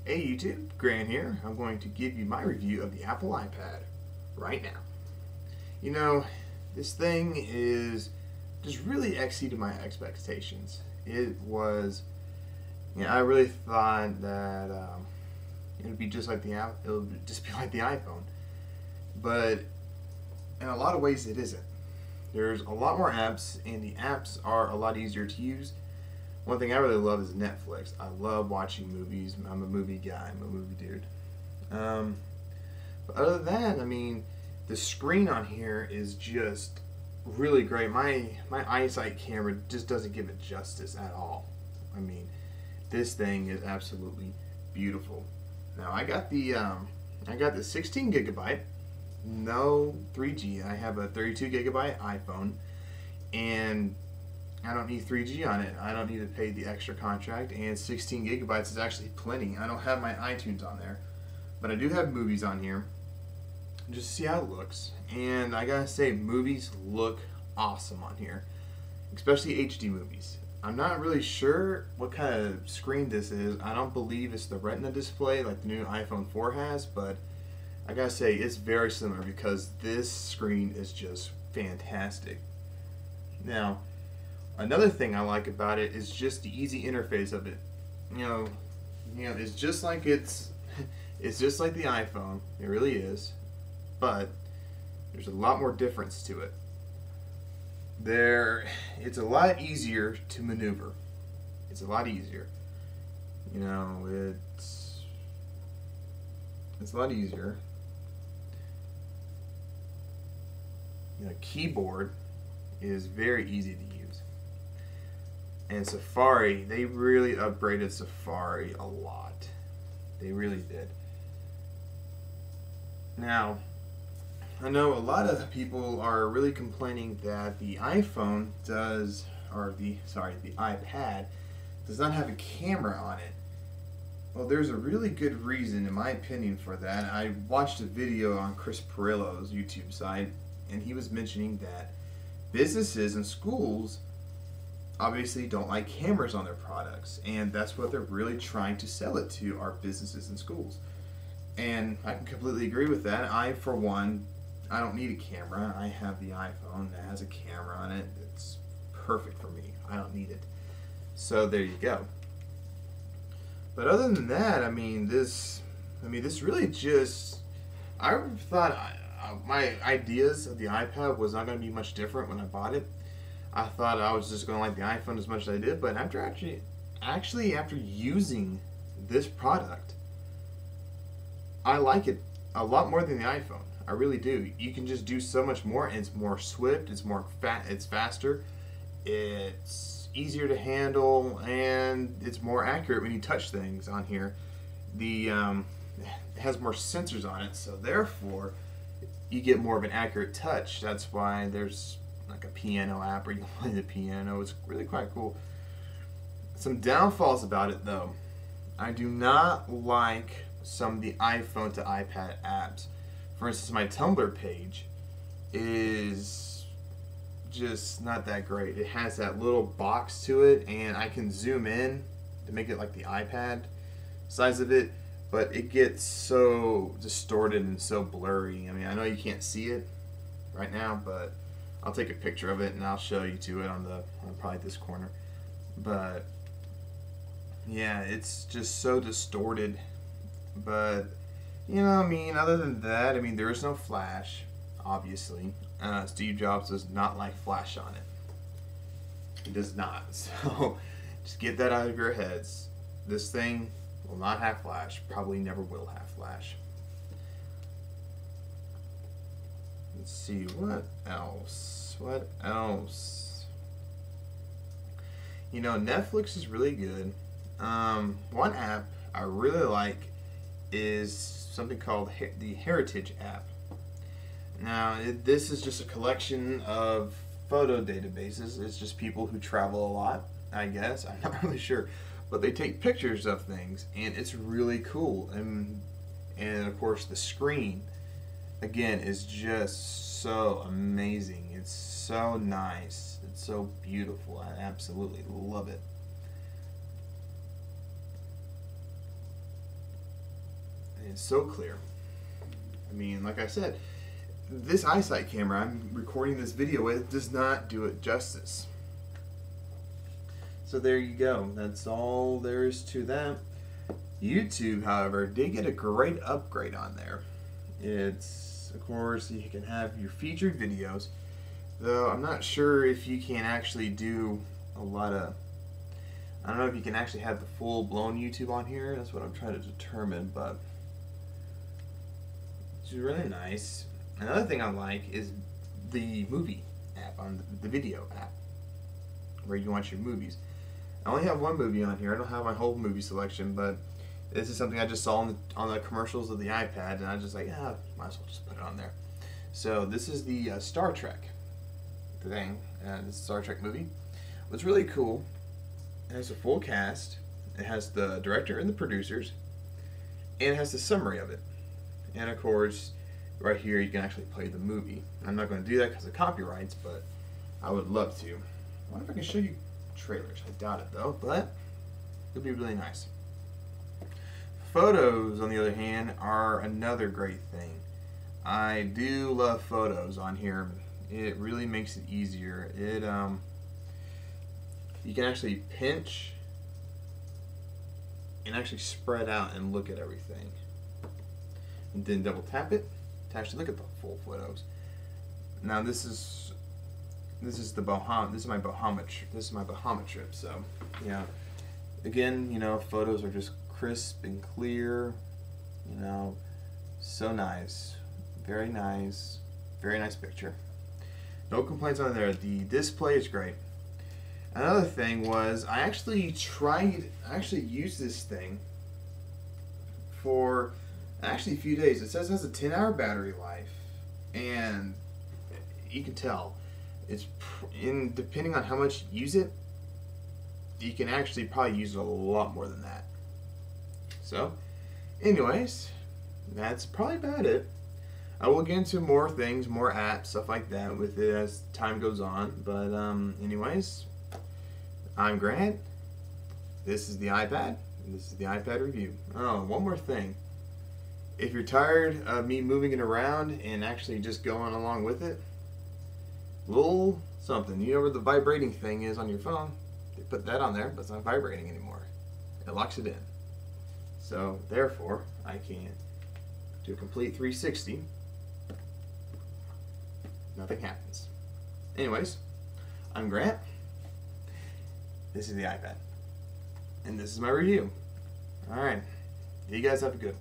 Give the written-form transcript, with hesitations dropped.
Hey YouTube, Grant here. I'm going to give you my review of the Apple iPad right now. You know, this thing is just really exceeded my expectations. It was, I really thought that it would be just like it would just be like the iPhone, but in a lot of ways it isn't. There's a lot more apps, and the apps are a lot easier to use. One thing I really love is Netflix. I love watching movies. I'm a movie guy. I'm a movie dude. But other than that, the screen on here is just really great. My eyesight camera just doesn't give it justice at all. This thing is absolutely beautiful. Now I got the 16 gigabyte, no 3G. I have a 32 gigabyte iPhone, and I don't need 3G on it. I don't need to pay the extra contract, and 16 gigabytes is actually plenty. I don't have my iTunes on there, but I do have movies on here just to see how it looks. And I gotta say, movies look awesome on here, especially HD movies. I'm not really sure what kind of screen this is. I don't believe it's the Retina display like the new iPhone 4 has, but I gotta say it's very similar because this screen is just fantastic. Now, another thing I like about it is just the easy interface of it. It's just like it's just like the iPhone. It really is, but there's a lot more difference to it. It's a lot easier to maneuver. It's a lot easier. It's a lot easier. Keyboard is very easy to use. And Safari, they really upgraded Safari a lot. They really did. Now, I know a lot of people are really complaining that the iPhone the iPad does not have a camera on it. Well, there's a really good reason, in my opinion, for that. I watched a video on Chris Perillo's YouTube site, and he was mentioning that businesses and schools obviously don't like cameras on their products, and that's what they're really trying to sell it to, our businesses and schools. And I can completely agree with that. For one, I don't need a camera. I have the iPhone that has a camera on it. It's perfect for me. I don't need it. So there you go. But other than that, this really just, I thought my ideas of the iPad was not going to be much different when I bought it. I thought I was just going to like the iPhone as much as I did, but after after using this product, I like it a lot more than the iPhone. I really do. You can just do so much more, and it's more swift, it's faster, it's easier to handle, and it's more accurate when you touch things on here. It has more sensors on it, so therefore you get more of an accurate touch. That's why there's like a piano app where you can play the piano. It's really quite cool. Some downfalls about it though. I do not like some of the iPhone to iPad apps. For instance, my Tumblr page is just not that great. It has that little box to it, and I can zoom in to make it like the iPad size of it, but it gets so distorted and so blurry. I know you can't see it right now, but I'll take a picture of it and I'll show you to it on probably this corner. But yeah, it's just so distorted. But other than that, there is no flash, obviously. Steve Jobs does not like flash on it. He does not. So just get that out of your heads. This thing will not have flash. Probably never will have flash. Let's see, what else? What else? Netflix is really good. One app I really like is something called the Heritage app. Now, this is just a collection of photo databases. It's just people who travel a lot, I guess. I'm not really sure. But they take pictures of things, and it's really cool. And of course, the screen, again, is just so amazing. It's so nice. It's so beautiful. I absolutely love it. and it's so clear. I mean, like I said, this eyesight camera I'm recording this video with does not do it justice. So there you go. That's all there is to that. YouTube, however, did get a great upgrade on there. It's, of course, you can have your featured videos, though I'm not sure if you can actually do a lot of, I don't know if you can actually have the full-blown YouTube on here. That's what I'm trying to determine, but it's really nice. Another thing I like is the movie app, on the video app, where you watch your movies. I only have one movie on here. I don't have my whole movie selection, but this is something I just saw on the commercials of the iPad, and I was just like, yeah, might as well just put it on there. So this is the Star Trek thing, this Star Trek movie. What's really cool, it has a full cast, it has the director and the producers, and it has the summary of it. And of course, right here you can actually play the movie. I'm not going to do that because of copyrights, but I would love to. I wonder if I can show you trailers. I doubt it though, but it'll be really nice. Photos, on the other hand, are another great thing. I do love photos on here. It really makes it easier. You can actually pinch and actually spread out and look at everything, and then double tap it to actually look at the full photos. Now this is my Bahama trip. So yeah, again, you know, photos are just crisp and clear. You know, so nice, very nice picture. No complaints on there. The display is great. Another thing was I actually used this thing for a few days. It says it has a 10-hour battery life, and you can tell it's depending on how much you use it, you can actually probably use it a lot more than that. So, anyways, that's probably about it. I will get into more things, more apps, stuff like that with it as time goes on. But anyways, I'm Grant. This is the iPad. And this is the iPad review. Oh, one more thing. If you're tired of me moving it around and actually just going along with it, little something. You know where the vibrating thing is on your phone? They put that on there, but it's not vibrating anymore. It locks it in. So, therefore, I can do a complete 360. Nothing happens. Anyways, I'm Grant. This is the iPad. And this is my review. Alright. You guys have a good one.